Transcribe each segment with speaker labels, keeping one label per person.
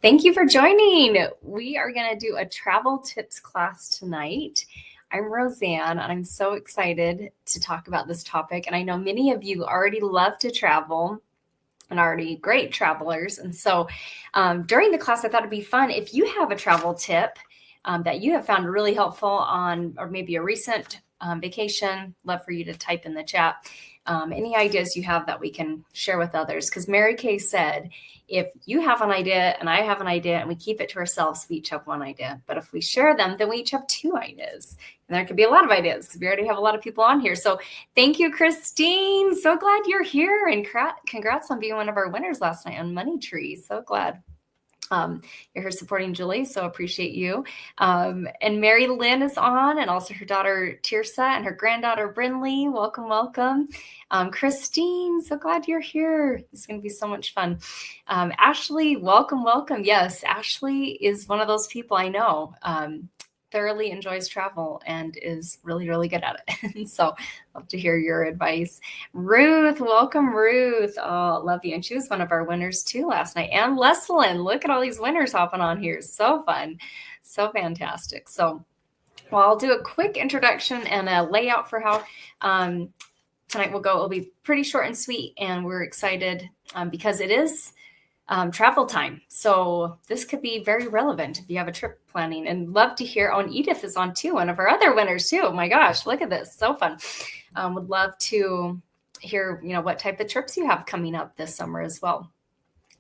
Speaker 1: Thank you for joining. We are going to do a travel tips class tonight. I'm Roseanne, and I'm so excited to talk about this topic. And I know many of you already love to travel and already great travelers. And so during the class, I thought it'd be fun if you have a travel tip that you have found really helpful on, or maybe a recent vacation, love for you to type in the chat. Any ideas you have that we can share with others. Because Mary Kay said, if you have an idea and I have an idea and we keep it to ourselves, we each have one idea. But if we share them, then we each have two ideas. And there could be a lot of ideas because we already have a lot of people on here. So thank you, Christine. So glad you're here. And congrats on being one of our winners last night on Money Tree. So glad. You're here supporting Julie, so appreciate you. And Mary Lynn is on, and also her daughter Tirsa and her granddaughter Brinley. Welcome, welcome. Christine, so glad you're here. It's going to be so much fun. Ashley, welcome, welcome. Yes, Ashley is one of those people I know. Thoroughly enjoys travel and is really, really good at it. So love to hear your advice. Ruth, welcome, Ruth. Oh, love you. And she was one of our winners too last night. And Leslyn, look at all these winners hopping on here. So fun. So fantastic. So, well, I'll do a quick introduction and a layout for how tonight will go. It'll be pretty short and sweet. And we're excited because it is travel time. So this could be very relevant if you have a trip planning, and love to hear. Oh, and Edith is on too, one of our other winners too. Oh my gosh, look at this. So fun. Would love to hear, what type of trips you have coming up this summer as well.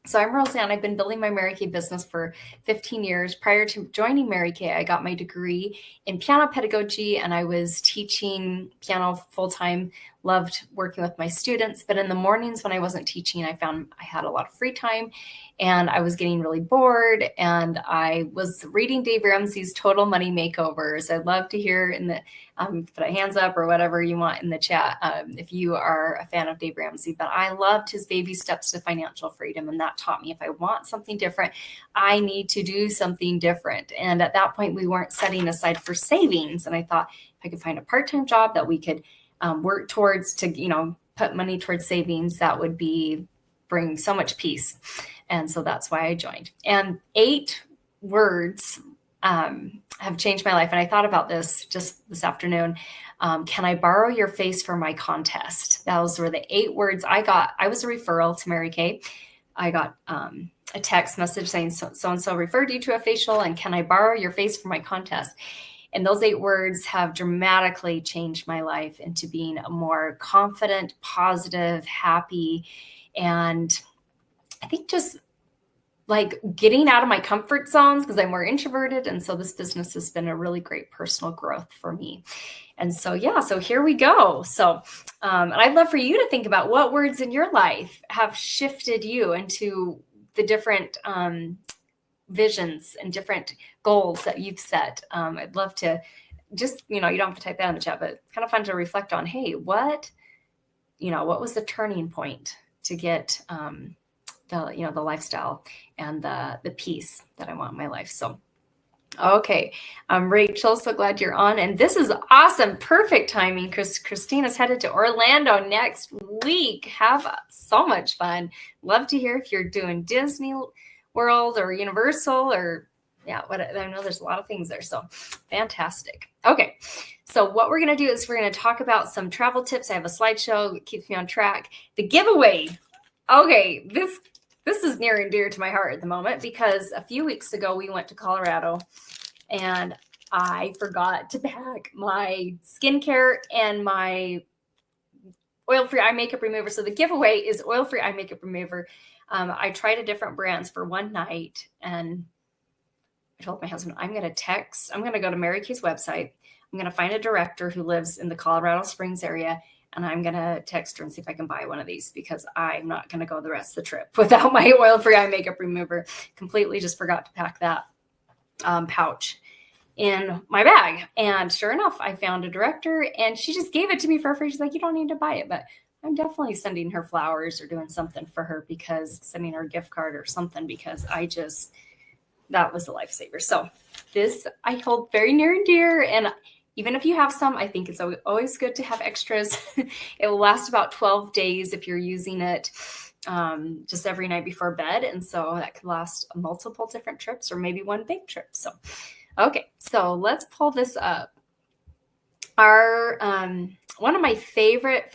Speaker 1: So I'm Roseanne. I've been building my Mary Kay business for 15 years. Prior to joining Mary Kay, I got my degree in piano pedagogy, and I was teaching piano full-time. Loved working with my students, but in the mornings when I wasn't teaching, I found I had a lot of free time and I was getting really bored, and I was reading Dave Ramsey's Total Money Makeovers. I'd love to hear in the put a hands up or whatever you want in the chat if you are a fan of Dave Ramsey. But I loved his Baby Steps to Financial Freedom, and that taught me if I want something different, I need to do something different. And at that point, we weren't setting aside for savings, and I thought if I could find a part-time job that we could work towards to, put money towards savings, that would bring so much peace. And so that's why I joined. And 8 words have changed my life. And I thought about this just this afternoon. Can I borrow your face for my contest? Those were the 8 words I got. I was a referral to Mary Kay. I got a text message saying so-and-so referred you to a facial, and can I borrow your face for my contest? And those 8 words have dramatically changed my life into being a more confident, positive, happy, and I think just like getting out of my comfort zones because I'm more introverted. And so this business has been a really great personal growth for me. And so, so here we go. So, and I'd love for you to think about what words in your life have shifted you into the different visions and different goals that you've set. I'd love to just, you don't have to type that in the chat, but kind of fun to reflect on, hey, what was the turning point to get the lifestyle and the peace that I want in my life. So, okay. Rachel, so glad you're on. And this is awesome. Perfect timing. Christina's headed to Orlando next week. Have so much fun. Love to hear if you're doing Disney World or Universal or I know there's a lot of things there. So fantastic. Okay. So what we're going to do is we're going to talk about some travel tips. I have a slideshow that keeps me on track. The giveaway. Okay. This is near and dear to my heart at the moment because a few weeks ago we went to Colorado and I forgot to pack my skincare and my oil-free eye makeup remover. So the giveaway is oil-free eye makeup remover. I tried a different brands for one night and I told my husband, I'm going to go to Mary Kay's website. I'm going to find a director who lives in the Colorado Springs area, and I'm going to text her and see if I can buy one of these because I'm not going to go the rest of the trip without my oil-free eye makeup remover. Completely just forgot to pack that pouch in my bag. And sure enough, I found a director and she just gave it to me for free. She's like, you don't need to buy it, but I'm definitely sending her flowers or doing something for her sending her a gift card or something because that was a lifesaver. So this I hold very near and dear. And even if you have some, I think it's always good to have extras. It will last about 12 days if you're using it. just every night before bed. And so that could last multiple different trips or maybe one big trip. So, okay, so let's pull this up. Our one of my favorite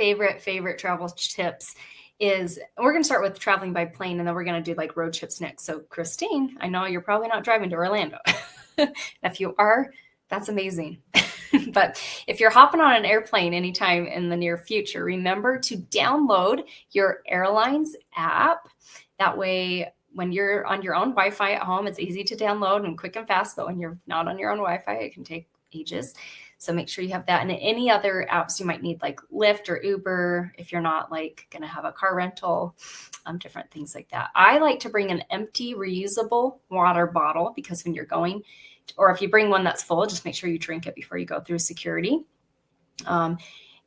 Speaker 1: travel tips is, we're going to start with traveling by plane, and then we're going to do like road trips next. So Christine, I know you're probably not driving to Orlando. If you are, that's amazing. But if you're hopping on an airplane anytime in the near future, remember to download your airline's app. That way, when you're on your own Wi-Fi at home, it's easy to download and quick and fast. But when you're not on your own Wi-Fi, it can take ages. So make sure you have that. And any other apps you might need, like Lyft or Uber, if you're not like going to have a car rental, different things like that. I like to bring an empty reusable water bottle, because when you're going, or if you bring one that's full, just make sure you drink it before you go through security.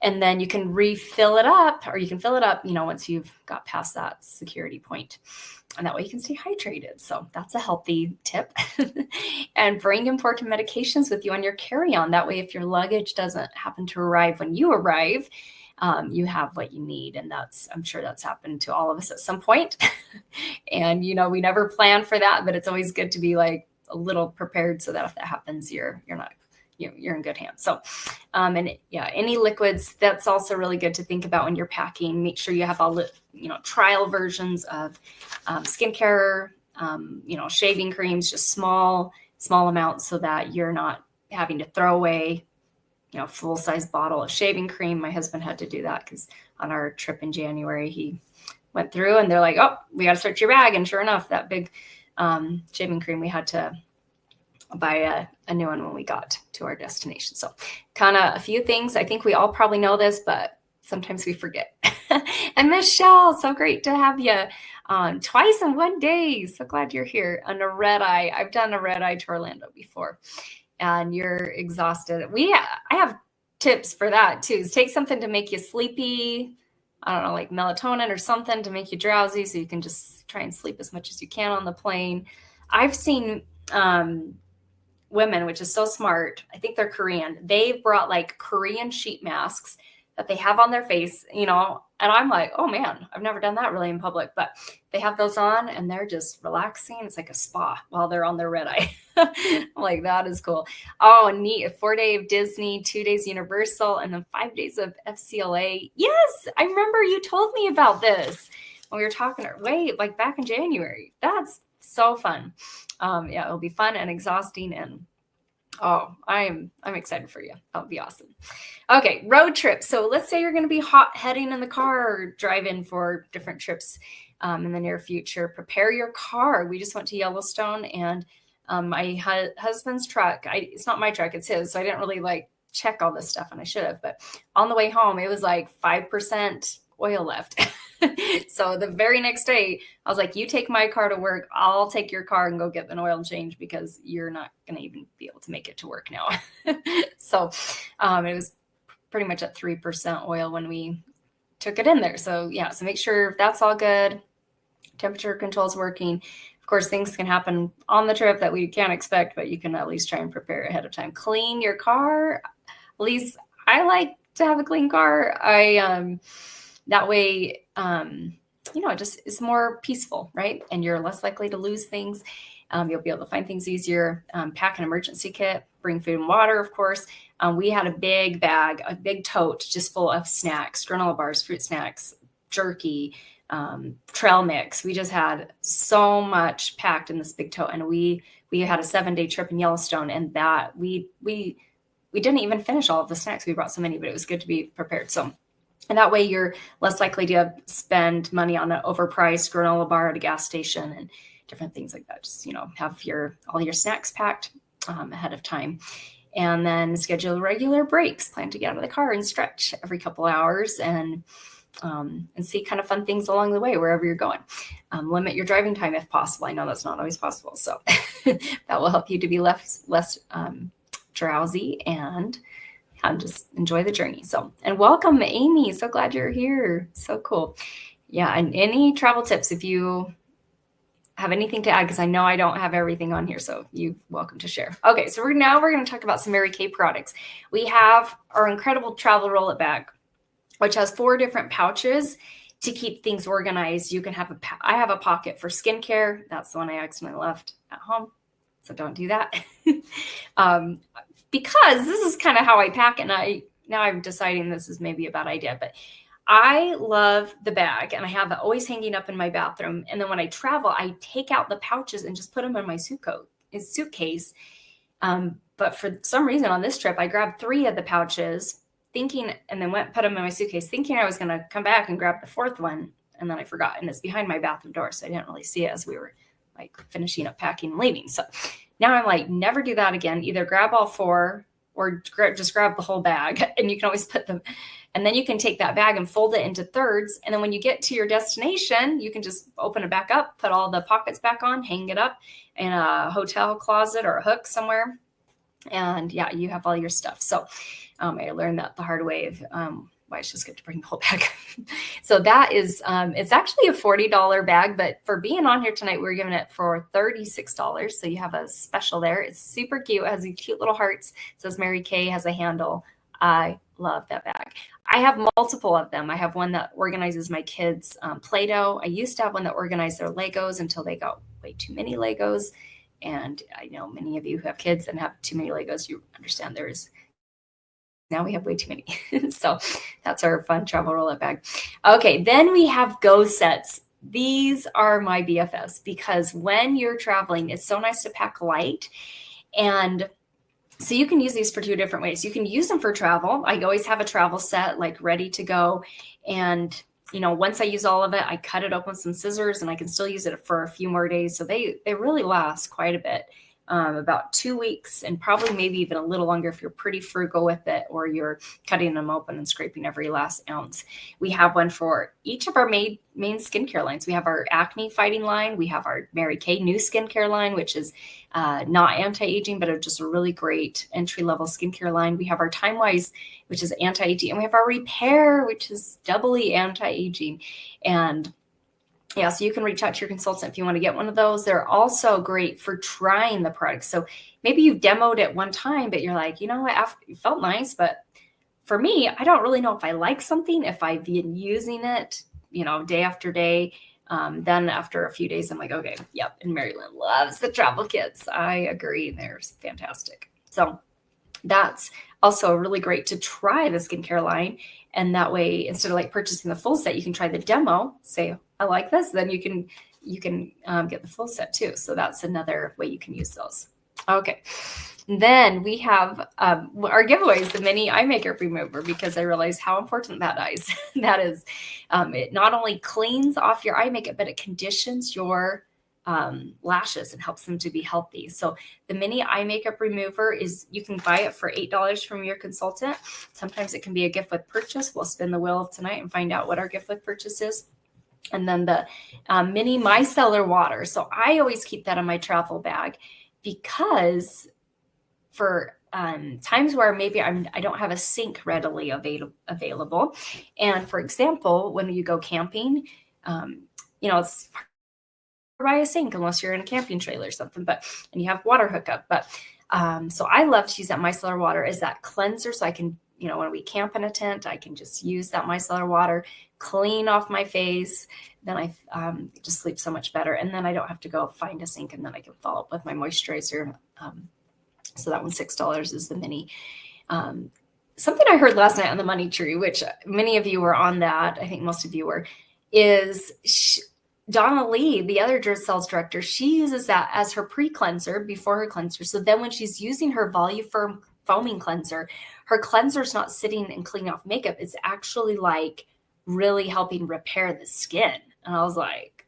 Speaker 1: And then you can refill it up, or you can fill it up, once you've got past that security point. And that way you can stay hydrated. So that's a healthy tip. And bring important medications with you on your carry-on. That way, if your luggage doesn't happen to arrive when you arrive, you have what you need. And I'm sure that's happened to all of us at some point. And, we never plan for that, but it's always good to be like a little prepared, so that if that happens, you're in good hands. So, any liquids, that's also really good to think about when you're packing. Make sure you have all the, trial versions of skincare, shaving creams, just small amounts, so that you're not having to throw away, full size bottle of shaving cream. My husband had to do that because on our trip in January, he went through and they're like, oh, we got to search your bag. And sure enough, that big shaving cream, we had to buy a new one when we got to our destination. So kind of a few things. I think we all probably know this, but sometimes we forget. And Michelle, so great to have you on twice in one day. So glad you're here on a red eye. I've done a red eye to Orlando before, and you're exhausted. I have tips for that too. Take something to make you sleepy. I don't know, like melatonin or something to make you drowsy, so you can just try and sleep as much as you can on the plane. I've seen women, which is so smart. I think they're Korean. They've brought like Korean sheet masks that they have on their face, and I'm like, oh man, I've never done that really in public, but they have those on and they're just relaxing. It's like a spa while they're on their red eye. I'm like, that is cool. Oh, neat. A 4-day of Disney, 2 days Universal, and then 5 days of FCLA. Yes, I remember you told me about this when we were talking like back in January. That's so fun. It'll be fun and exhausting, and I'm excited for you. That'll be awesome. Okay, road trips. So let's say you're going to be heading in the car or driving for different trips in the near future. Prepare your car. We just went to Yellowstone, and my husband's truck, it's not my truck, it's his. So I didn't really check all this stuff, and I should have. But on the way home, it was like 5% oil left. So the very next day, I was like, you take my car to work, I'll take your car and go get an oil change, because you're not going to even be able to make it to work now. So it was pretty much at 3% oil when we took it in there. So so make sure that's all good. Temperature control is working. Of course, things can happen on the trip that we can't expect, but you can at least try and prepare ahead of time. Clean your car. At least I like to have a clean car. That way, it just is more peaceful, right? And you're less likely to lose things. You'll be able to find things easier. Pack an emergency kit, bring food and water, of course. We had a big bag, a big tote just full of snacks, granola bars, fruit snacks, jerky, trail mix. We just had so much packed in this big tote. And we had a 7-day trip in Yellowstone, and that we didn't even finish all of the snacks. We brought so many, but it was good to be prepared. So, and that way you're less likely to spend money on an overpriced granola bar at a gas station and different things like that. Just, have all your snacks packed ahead of time. And then schedule regular breaks. Plan to get out of the car and stretch every couple hours, and see kind of fun things along the way wherever you're going. Limit your driving time if possible. I know that's not always possible. So that will help you to be less drowsy and just enjoy the journey. So, and welcome, Amy. So glad you're here. So cool. Yeah. And any travel tips, if you have anything to add, because I know I don't have everything on here, so you're welcome to share. Okay. So we're going to talk about some Mary Kay products. We have our incredible travel roll-it bag, which has 4 different pouches. to keep things organized, you can have I have a pocket for skincare. That's the one I accidentally left at home. So don't do that. um, because this is kind of how I pack it. And now I'm deciding this is maybe a bad idea, but I love the bag and I have it always hanging up in my bathroom. And then when I travel, I take out the pouches and just put them in my suitcase. But for some reason on this trip, I grabbed 3 of the pouches thinking, and then put them in my suitcase thinking I was going to come back and grab the 4th one. And then I forgot, and it's behind my bathroom door. So I didn't really see it as we were like finishing up packing and leaving. So now I'm like, never do that again. Either grab all 4 or just grab the whole bag, and you can always put them, and then you can take that bag and fold it into thirds. And then when you get to your destination, you can just open it back up, put all the pockets back on, hang it up in a hotel closet or a hook somewhere. And yeah, you have all your stuff. So I learned that the hard way of why it's just good to bring the whole bag. So that is, it's actually a $40 bag, but for being on here tonight, we're giving it for $36. So you have a special there. It's super cute. It has these cute little hearts. It says Mary Kay, has a handle. I love that bag. I have multiple of them. I have one that organizes my kids' Play-Doh. I used to have one that organized their Legos until they got way too many Legos. And I know many of you who have kids and have too many Legos, you understand now we have way too many. So that's our fun travel roll-up bag. Okay, then we have Go sets. These are my BFFs because when you're traveling, it's so nice to pack light. And so you can use these for 2 different ways. You can use them for travel. I always have a travel set like ready to go. And once I use all of it, I cut it open with some scissors and I can still use it for a few more days. So they really last quite a bit. About 2 weeks, and probably maybe even a little longer if you're pretty frugal with it or you're cutting them open and scraping every last ounce. We have one for each of our main skincare lines. We have our acne fighting line. We have our Mary Kay new skincare line, which is not anti-aging, but just a really great entry-level skincare line. We have our Time Wise, which is anti-aging, and we have our Repair, which is doubly anti-aging. And yeah, so you can reach out to your consultant if you want to get one of those. They're also great for trying the product. So maybe you demoed it one time, but you're like, what, it felt nice. But for me, I don't really know if I like something, if I've been using it, day after day. Then after a few days, I'm like, okay, yep. And Marilyn loves the travel kits. I agree. They're fantastic. So that's also really great to try the skincare line. And that way, instead of like purchasing the full set, you can try the demo, say, I like this, then you can get the full set too. So that's another way you can use those. Okay. Then we have our giveaways, the mini eye makeup remover, because I realized how important that is. That is, it not only cleans off your eye makeup, but it conditions your lashes and helps them to be healthy. So the mini eye makeup remover you can buy it for $8 from your consultant. Sometimes it can be a gift with purchase. We'll spin the wheel tonight and find out what our gift with purchase is. And then the mini micellar water. So I always keep that in my travel bag because for times where maybe I don't have a sink readily available. And for example, when you go camping, it's buy a sink unless you're in a camping trailer or something, and you have water hookup. But so I love to use that micellar water as that cleanser. So I can, when we camp in a tent, I can just use that micellar water, clean off my face. Then I just sleep so much better. And then I don't have to go find a sink, and then I can follow up with my moisturizer. So that one, $6 is the mini. Something I heard last night on the Money Tree, which many of you were on that, I think most of you were, is Donna Lee, the other sales director, she uses that as her pre-cleanser before her cleanser. So then when she's using her Voluform foaming cleanser, her cleanser's not sitting and cleaning off makeup. It's actually like really helping repair the skin. And I was like,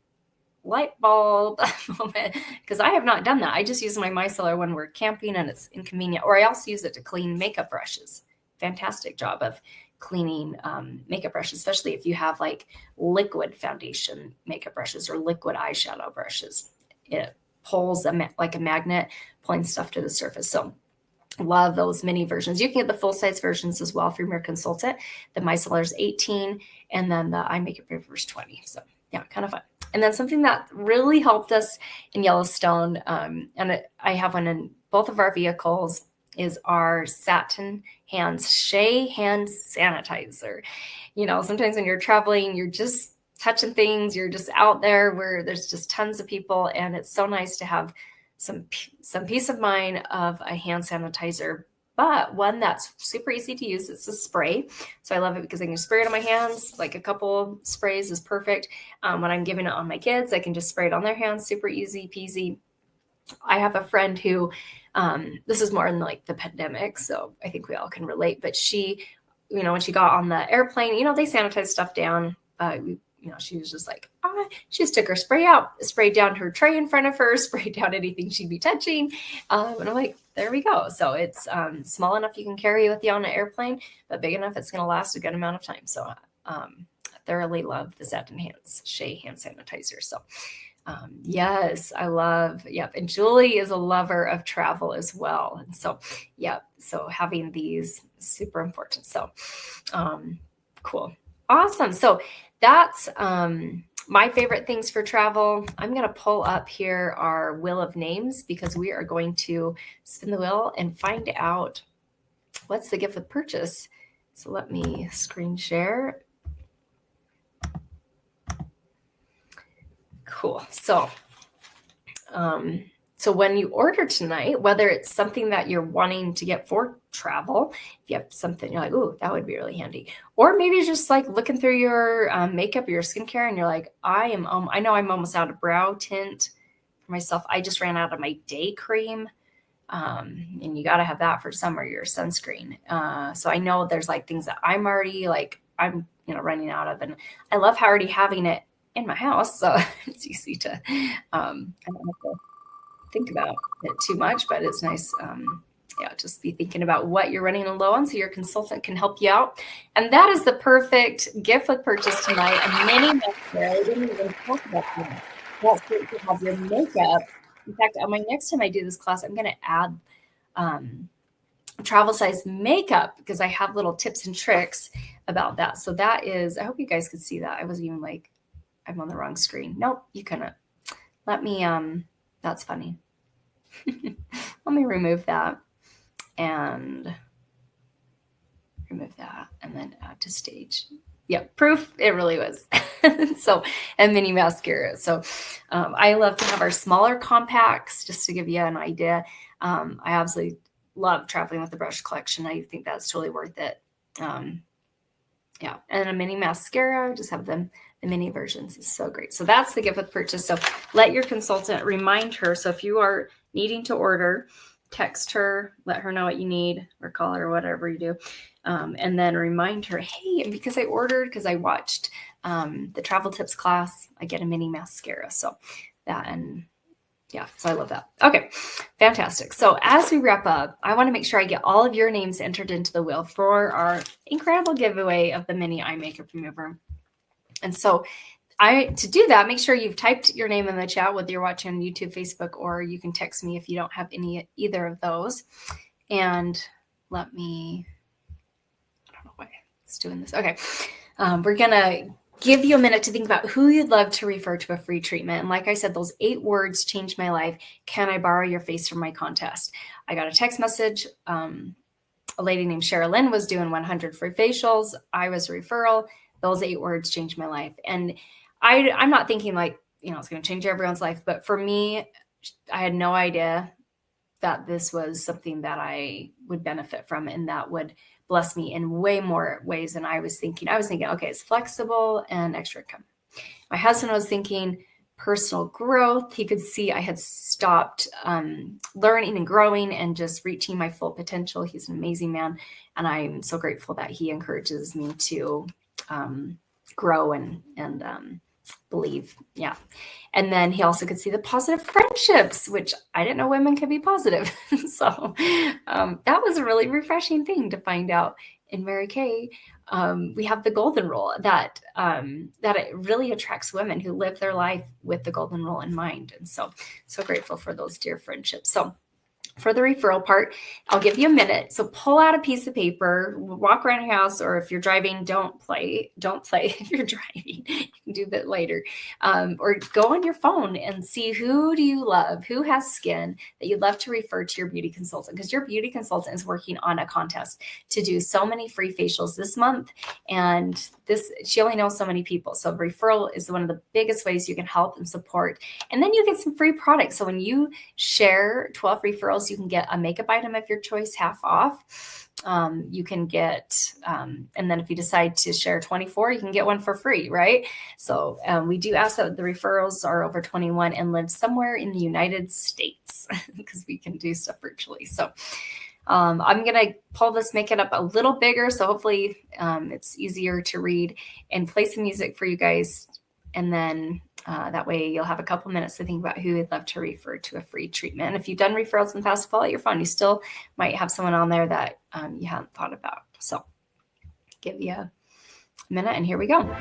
Speaker 1: light bulb moment, because I have not done that. I just use my micellar when we're camping and it's inconvenient. Or I also use it to clean makeup brushes. Fantastic job of cleaning makeup brushes, especially if you have like liquid foundation makeup brushes or liquid eyeshadow brushes. It pulls like a magnet, pulling stuff to the surface. So love those mini versions. You can get the full size versions as well from your consultant. The micellar is $18, and then the eye makeup remover is $20. So yeah, kind of fun. And then something that really helped us in Yellowstone, I have one in both of our vehicles, is our Satin Hands Shea Hand Sanitizer. Sometimes when you're traveling, you're just touching things. You're just out there where there's just tons of people. And it's so nice to have some peace of mind of a hand sanitizer, but one that's super easy to use. It's a spray. So I love it because I can spray it on my hands. Like a couple sprays is perfect. When I'm giving it on my kids, I can just spray it on their hands. Super easy peasy. I have a friend who, this is more in like the pandemic, so I think we all can relate, but she, when she got on the airplane, they sanitize stuff down. She was just like, she just took her spray out, sprayed down her tray in front of her, sprayed down anything she'd be touching. And I'm like, there we go. So it's small enough you can carry with you on an airplane, but big enough it's going to last a good amount of time. So I thoroughly love the Satin Hands Shea hand sanitizer. So yes, I love, and Julie is a lover of travel as well. And so, so having these is super important. So cool. Awesome. So that's my favorite things for travel. I'm going to pull up here our wheel of names because we are going to spin the wheel and find out what's the gift with purchase. So let me screen share. Cool. So, so when you order tonight, whether it's something that you're wanting to get for travel, if you have something you're like, ooh, that would be really handy. Or maybe you're just like looking through your makeup or your skincare and you're like, I know I'm almost out of brow tint for myself. I just ran out of my day cream. And you got to have that for summer, your sunscreen. So I know there's like things that I'm already like, I'm, running out of, and I love already having it in my house. So it's easy to, I don't have to think about it too much, but it's nice. Just be thinking about what you're running low on so your consultant can help you out. And that is the perfect gift with purchase tonight. A mini mascara. I didn't even talk about that. That's great to have your makeup. In fact, on my next time I do this class, I'm going to add travel size makeup because I have little tips and tricks about that. So that is, I hope you guys could see that. I wasn't even like, I'm on the wrong screen. Nope, you couldn't. Let me, that's funny. Let me remove that and then add to stage. Yep, proof it really was. So, and mini mascara. So I love to have our smaller compacts just to give you an idea. I absolutely love traveling with the brush collection. I think that's totally worth it. And a mini mascara, just have them. The mini versions is so great. So that's the gift with purchase. So let your consultant remind her. So if you are needing to order, text her, let her know what you need, or call her, or whatever you do. And then remind her, hey, because I watched the travel tips class, I get a mini mascara. So that, and so I love that. Okay, fantastic. So as we wrap up, I want to make sure I get all of your names entered into the wheel for our incredible giveaway of the mini eye makeup remover. And so to do that, make sure you've typed your name in the chat, whether you're watching on YouTube, Facebook, or you can text me if you don't have either of those. And I don't know why it's doing this. Okay. We're going to give you a minute to think about who you'd love to refer to a free treatment. And like I said, those 8 words changed my life. Can I borrow your face for my contest? I got a text message. A lady named Sherilyn was doing 100 free facials. I was a referral. Those 8 words changed my life. And I'm not thinking like, it's going to change everyone's life. But for me, I had no idea that this was something that I would benefit from and that would bless me in way more ways than I was thinking. I was thinking, okay, it's flexible and extra income. My husband was thinking personal growth. He could see I had stopped learning and growing and just reaching my full potential. He's an amazing man. And I'm so grateful that he encourages me to grow and believe. Yeah. And then he also could see the positive friendships, which I didn't know women could be positive. So that was a really refreshing thing to find out in Mary Kay. We have the golden rule that it really attracts women who live their life with the golden rule in mind. And so grateful for those dear friendships. So for the referral part, I'll give you a minute. So pull out a piece of paper, walk around your house, or if you're driving, don't play if you're driving. You can do that later. Or go on your phone and see who do you love, who has skin that you'd love to refer to your beauty consultant, because your beauty consultant is working on a contest to do so many free facials this month. And she only knows so many people. So referral is one of the biggest ways you can help and support. And then you get some free products. So when you share 12 referrals, you can get a makeup item of your choice half off. You can get, and then if you decide to share 24, you can get one for free, right? So we do ask that the referrals are over 21 and live somewhere in the United States because we can do stuff virtually. So I'm going to pull this, make it up a little bigger. So hopefully it's easier to read and play some music for you guys. And then that way you'll have a couple minutes to think about who would love to refer to a free treatment. And if you've done referrals in the past, pull out your phone. You still might have someone on there that you haven't thought about. So give you a minute and here we go.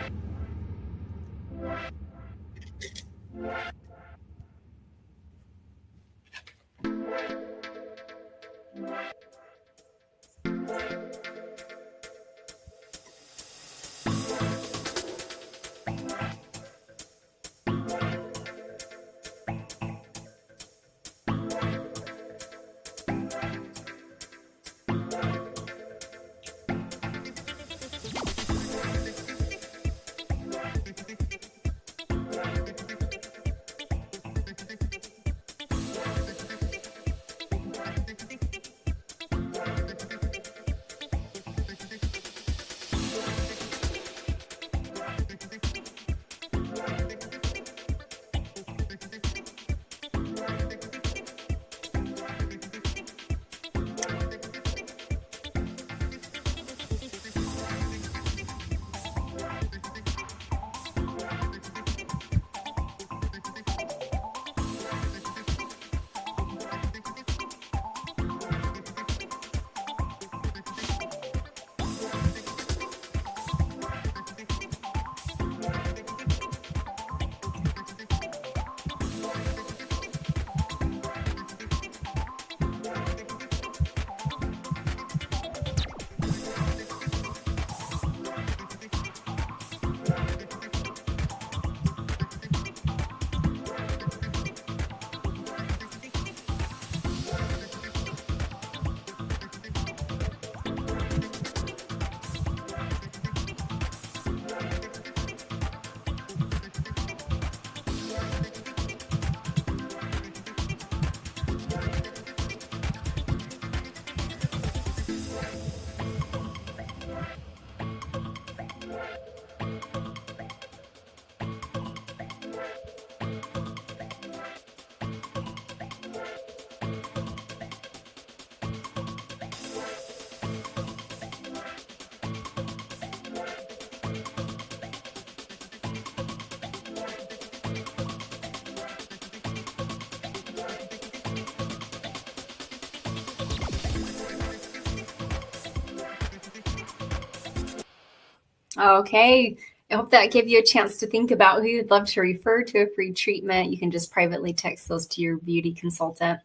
Speaker 1: Okay. I hope that gave you a chance to think about who you'd love to refer to a free treatment. You can just privately text those to your beauty consultant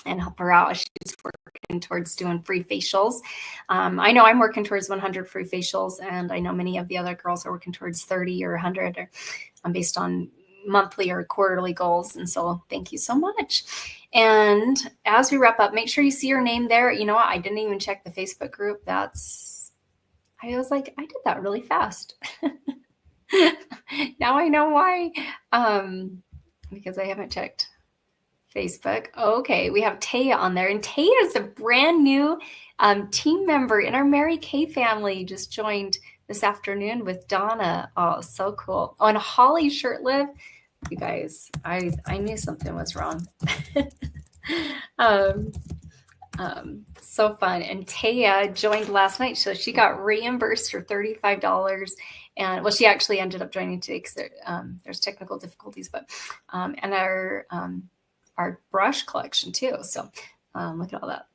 Speaker 1: and help her out as she's working towards doing free facials. I know I'm working towards 100 free facials, and I know many of the other girls are working towards 30 or 100 or based on monthly or quarterly goals. And so thank you so much. And as we wrap up, make sure you see your name there. You know what? I didn't even check the Facebook group. I was like, I did that really fast. Now I know why, because I haven't checked Facebook. Okay, we have Taya on there, and Taya is a brand new team member in our Mary Kay family. Just joined this afternoon with Donna. Oh, so cool. Oh, and Holly Shirtliff. You guys, I knew something was wrong. So fun. And Taya joined last night, so she got reimbursed for $35. And well, she actually ended up joining today because there's technical difficulties, but and our brush collection too. So look at all that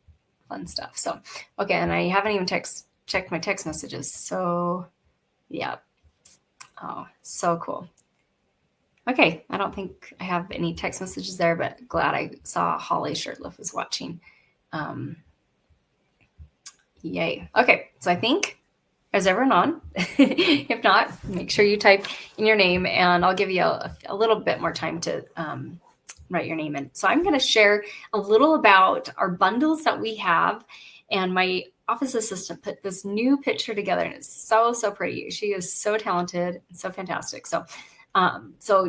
Speaker 1: fun stuff. So okay, and I haven't even checked my text messages. So yeah, oh, so cool. Okay, I don't think I have any text messages there, but glad I saw Holly Shirtliff was watching. Yay. Okay, so I think, is everyone on? If not, make sure you type in your name, and I'll give you a little bit more time to write your name in. So I'm going to share a little about our bundles that we have. And my office assistant put this new picture together, and it's so, so pretty. She is so talented and so fantastic. So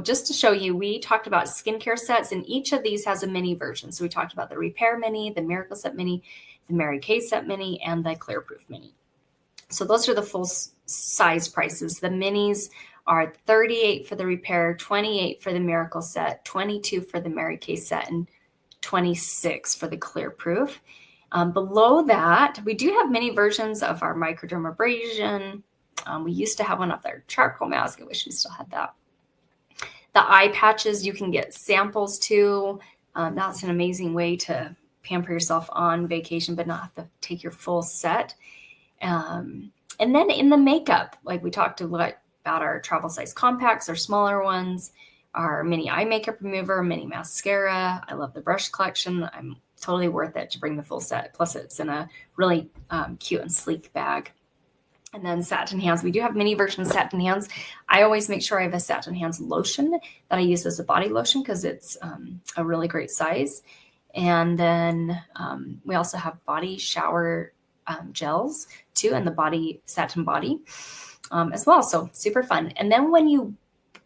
Speaker 1: just to show you, we talked about skincare sets, and each of these has a mini version. So we talked about the Repair Mini, the Miracle Set Mini, the Mary Kay Set Mini, and the Clear Proof Mini. So those are the full size prices. The minis are $38 for the Repair, $28 for the Miracle Set, $22 for the Mary Kay Set, and $26 for the Clear Proof. Below that, we do have many versions of our microdermabrasion. We used to have one of their charcoal mask. I wish we still had that. The eye patches, you can get samples too. That's an amazing way to pamper yourself on vacation, but not have to take your full set. And then in the makeup, like we talked a lot about our travel size compacts, our smaller ones, our mini eye makeup remover, mini mascara. I love the brush collection. I'm totally worth it to bring the full set. Plus it's in a really cute and sleek bag. And then satin hands. We do have mini versions of satin hands. I always make sure I have a satin hands lotion that I use as a body lotion because it's a really great size. And then we also have body shower gels too, and the body satin body as well. So super fun. And then when you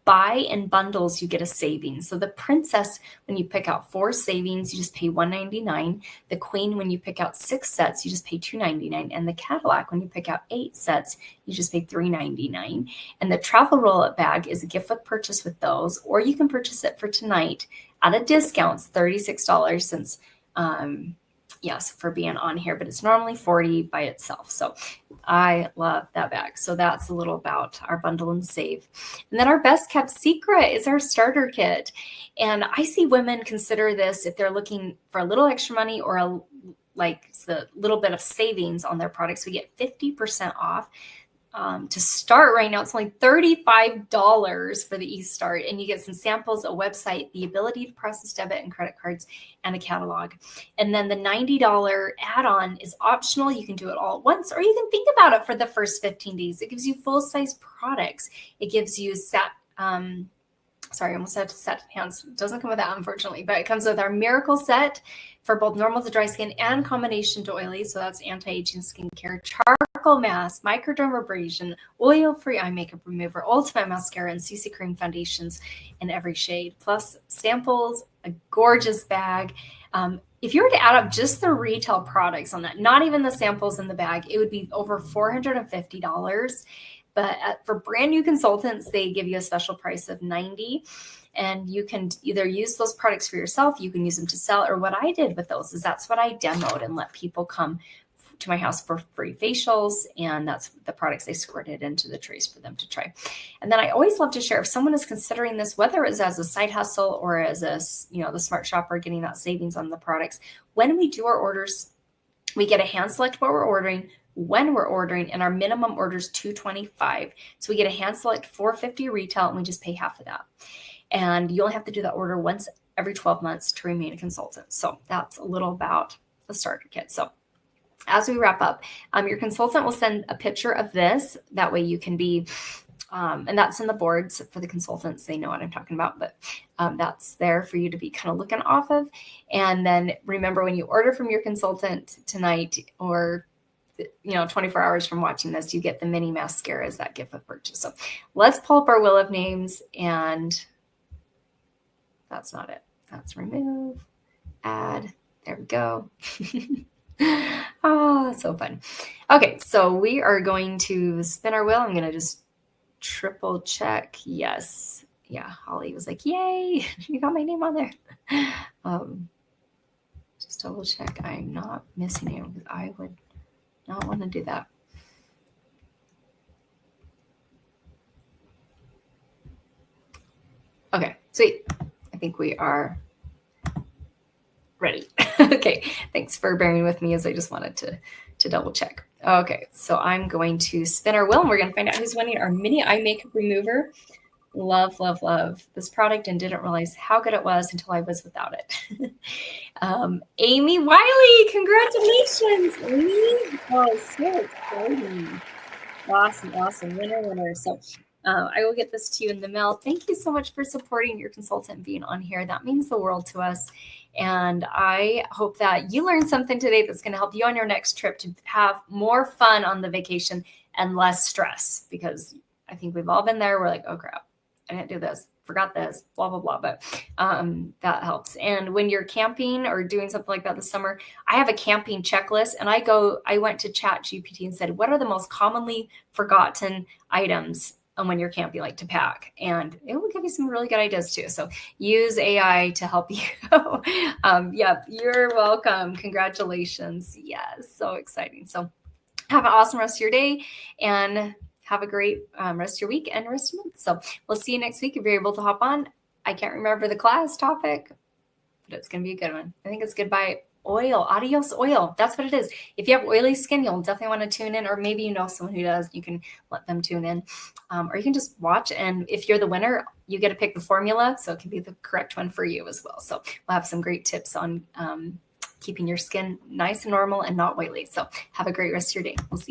Speaker 1: buy in bundles, you get a savings. So the Princess, when you pick out 4 savings, you just pay $199. The Queen, when you pick out 6 sets, you just pay $299. And the Cadillac, when you pick out 8 sets, you just pay $399. And the travel roll-up bag is a gift with purchase with those, or you can purchase it for tonight at a discount, $36 since yes, for being on here, but it's normally $40 by itself. So I love that bag. So that's a little about our bundle and save. And then our best kept secret is our starter kit. And I see women consider this if they're looking for a little extra money or a little bit of savings on their products. We get 50% off. To start right now, it's only $35 for the eStart, and you get some samples, a website, the ability to process debit and credit cards, and a catalog. And then the $90 add-on is optional. You can do it all at once, or you can think about it for the first 15 days. It gives you full-size products. It gives you I almost said satin hands. It doesn't come with that, unfortunately, but it comes with our Miracle Set for both normal to dry skin and combination to oily. So that's anti-aging skincare, charcoal mask, microdermabrasion, oil-free eye makeup remover, ultimate mascara, and CC cream foundations in every shade, plus samples, a gorgeous bag. If you were to add up just the retail products on that, not even the samples in the bag, it would be over $450. But for brand new consultants, they give you a special price of $90. And you can either use those products for yourself, you can use them to sell, or what I did with those is that's what I demoed and let people come to my house for free facials. And that's the products I squirted into the trays for them to try. And then I always love to share, if someone is considering this, whether it's as a side hustle or as a, the smart shopper, getting that savings on the products, when we do our orders, we get a hand select what we're ordering, when we're ordering, and our minimum order is $225. So we get a hand select $450 retail, and we just pay half of that. And you only have to do that order once every 12 months to remain a consultant. So that's a little about the starter kit. So as we wrap up, your consultant will send a picture of this. That way you can be, and that's in the boards for the consultants. They know what I'm talking about, but that's there for you to be kind of looking off of. And then remember, when you order from your consultant tonight or 24 hours from watching this, you get the mini mascara as that gift of purchase. So let's pull up our wheel of names, and that's not it. That's remove, add. There we go. Oh, so fun. Okay, so we are going to spin our wheel. I'm going to just triple check. Yes. Yeah, Holly was like, yay, you got my name on there. Just double check I'm not missing it, because I would not want to do that. Okay, sweet. I think we are ready. Okay, thanks for bearing with me as I just wanted to double check. Okay, so I'm going to spin our wheel, and we're going to find out who's winning our mini eye makeup remover. Love, love, love this product, and didn't realize how good it was until I was without it. Amy Wiley, congratulations, Amy. Oh, so exciting. Awesome. Winner. So I will get this to you in the mail. Thank you so much for supporting your consultant and being on here. That means the world to us. And I hope that you learned something today that's going to help you on your next trip to have more fun on the vacation and less stress, because I think we've all been there. We're like, oh crap, I didn't do this, forgot this, blah, blah, blah. But that helps. And when you're camping or doing something like that this summer, I have a camping checklist, and I went to ChatGPT and said, what are the most commonly forgotten items when you're camping, like to pack? And it will give you some really good ideas too. So use AI to help you. Yep, you're welcome. Congratulations. Yes, so exciting. So have an awesome rest of your day, and have a great rest of your week and rest of your month. So we'll see you next week if you're able to hop on. I can't remember the class topic, but it's going to be a good one. I think it's goodbye oil, adios oil. That's what it is. If you have oily skin, you'll definitely want to tune in, or maybe you know someone who does. You can let them tune in, or you can just watch. And if you're the winner, you get to pick the formula, so it can be the correct one for you as well. So we'll have some great tips on keeping your skin nice and normal and not oily. So have a great rest of your day. We'll see you.